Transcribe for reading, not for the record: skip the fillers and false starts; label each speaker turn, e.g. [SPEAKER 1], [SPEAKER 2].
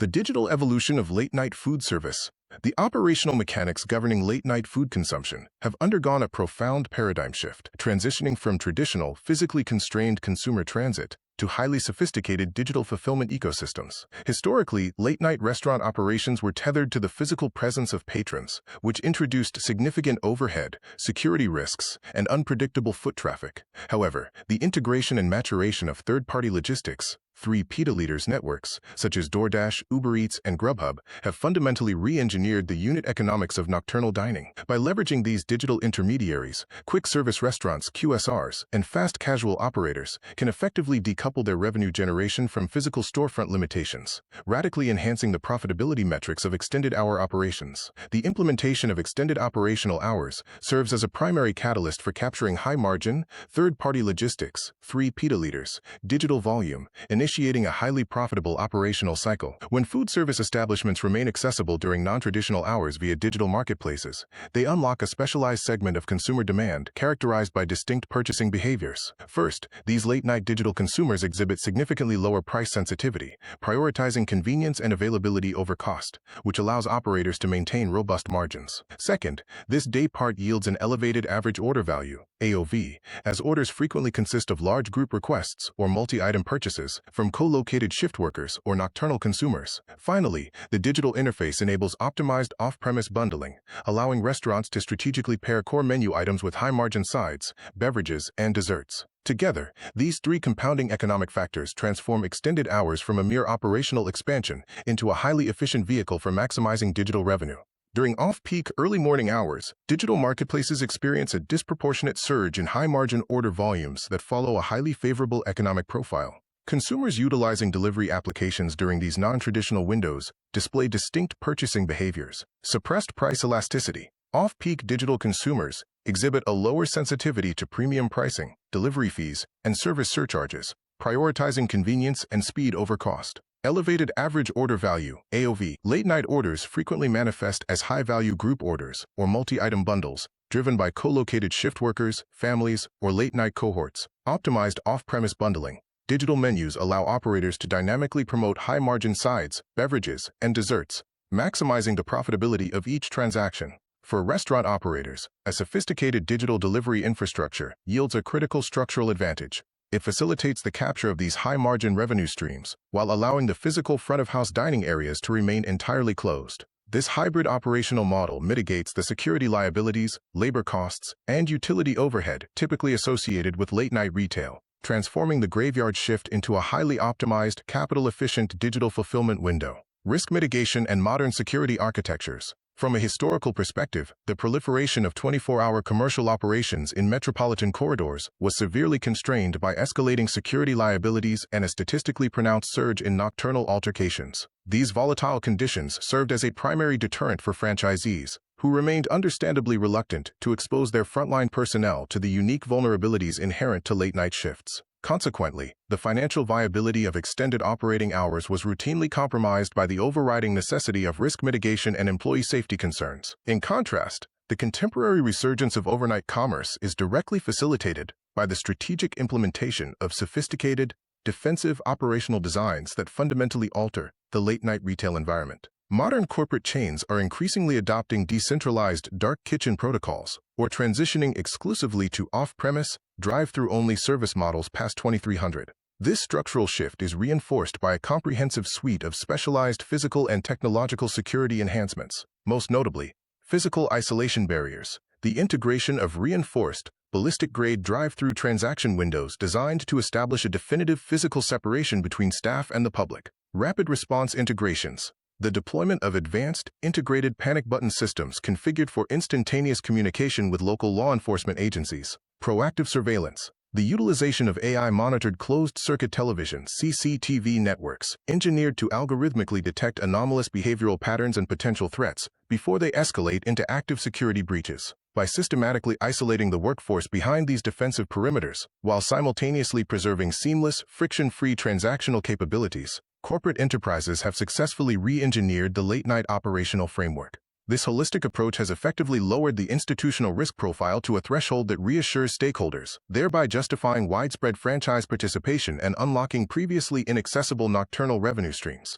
[SPEAKER 1] The digital evolution of late-night food service. The operational mechanics governing late-night food consumption have undergone a profound paradigm shift, transitioning from traditional, physically constrained consumer transit to highly sophisticated digital fulfillment ecosystems. Historically, late-night restaurant operations were tethered to the physical presence of patrons, which introduced significant overhead, security risks, and unpredictable foot traffic. However, the integration and maturation of third-party logistics, 3P networks, such as DoorDash, Uber Eats, and Grubhub, have fundamentally re-engineered the unit economics of nocturnal dining. By leveraging these digital intermediaries, quick-service restaurants, QSRs, and fast casual operators can effectively decouple their revenue generation from physical storefront limitations, radically enhancing the profitability metrics of extended-hour operations. The implementation of extended operational hours serves as a primary catalyst for capturing high-margin, third-party logistics, 3P digital volume, initiating a highly profitable operational cycle. When food service establishments remain accessible during non-traditional hours via digital marketplaces, they unlock a specialized segment of consumer demand characterized by distinct purchasing behaviors. First, these late-night digital consumers exhibit significantly lower price sensitivity, prioritizing convenience and availability over cost, which allows operators to maintain robust margins. Second, this day part yields an elevated average order value, AOV, as orders frequently consist of large group requests or multi-item purchases from co-located shift workers or nocturnal consumers. Finally, the digital interface enables optimized off-premise bundling, allowing restaurants to strategically pair core menu items with high-margin sides, beverages, and desserts. Together, these three compounding economic factors transform extended hours from a mere operational expansion into a highly efficient vehicle for maximizing digital revenue. During off-peak early morning hours, digital marketplaces experience a disproportionate surge in high-margin order volumes that follow a highly favorable economic profile. Consumers utilizing delivery applications during these non-traditional windows display distinct purchasing behaviors. Suppressed price elasticity. Off-peak digital consumers exhibit a lower sensitivity to premium pricing, delivery fees, and service surcharges, prioritizing convenience and speed over cost. Elevated average order value, AOV. Late-night orders frequently manifest as high-value group orders or multi-item bundles, driven by co-located shift workers, families, or late-night cohorts. Optimized off-premise bundling. Digital menus allow operators to dynamically promote high-margin sides, beverages, and desserts, maximizing the profitability of each transaction. For restaurant operators, a sophisticated digital delivery infrastructure yields a critical structural advantage. It facilitates the capture of these high-margin revenue streams, while allowing the physical front-of-house dining areas to remain entirely closed. This hybrid operational model mitigates the security liabilities, labor costs, and utility overhead typically associated with late-night retail, transforming the graveyard shift into a highly optimized, capital-efficient digital fulfillment window. Risk mitigation and modern security architectures. From a historical perspective, the proliferation of 24-hour commercial operations in metropolitan corridors was severely constrained by escalating security liabilities and a statistically pronounced surge in nocturnal altercations. These volatile conditions served as a primary deterrent for franchisees, who remained understandably reluctant to expose their frontline personnel to the unique vulnerabilities inherent to late-night shifts. Consequently, the financial viability of extended operating hours was routinely compromised by the overriding necessity of risk mitigation and employee safety concerns. In contrast, the contemporary resurgence of overnight commerce is directly facilitated by the strategic implementation of sophisticated, defensive operational designs that fundamentally alter the late-night retail environment. Modern corporate chains are increasingly adopting decentralized dark kitchen protocols or transitioning exclusively to off-premise, drive-thru only service models past 2300. This structural shift is reinforced by a comprehensive suite of specialized physical and technological security enhancements, most notably, physical isolation barriers, the integration of reinforced, ballistic-grade drive-thru transaction windows designed to establish a definitive physical separation between staff and the public, rapid response integrations, the deployment of advanced, integrated panic button systems configured for instantaneous communication with local law enforcement agencies, proactive surveillance, the utilization of AI-monitored closed-circuit television (CCTV) networks, engineered to algorithmically detect anomalous behavioral patterns and potential threats before they escalate into active security breaches. By systematically isolating the workforce behind these defensive perimeters, while simultaneously preserving seamless, friction-free transactional capabilities, corporate enterprises have successfully re-engineered the late-night operational framework. This holistic approach has effectively lowered the institutional risk profile to a threshold that reassures stakeholders, thereby justifying widespread franchise participation and unlocking previously inaccessible nocturnal revenue streams.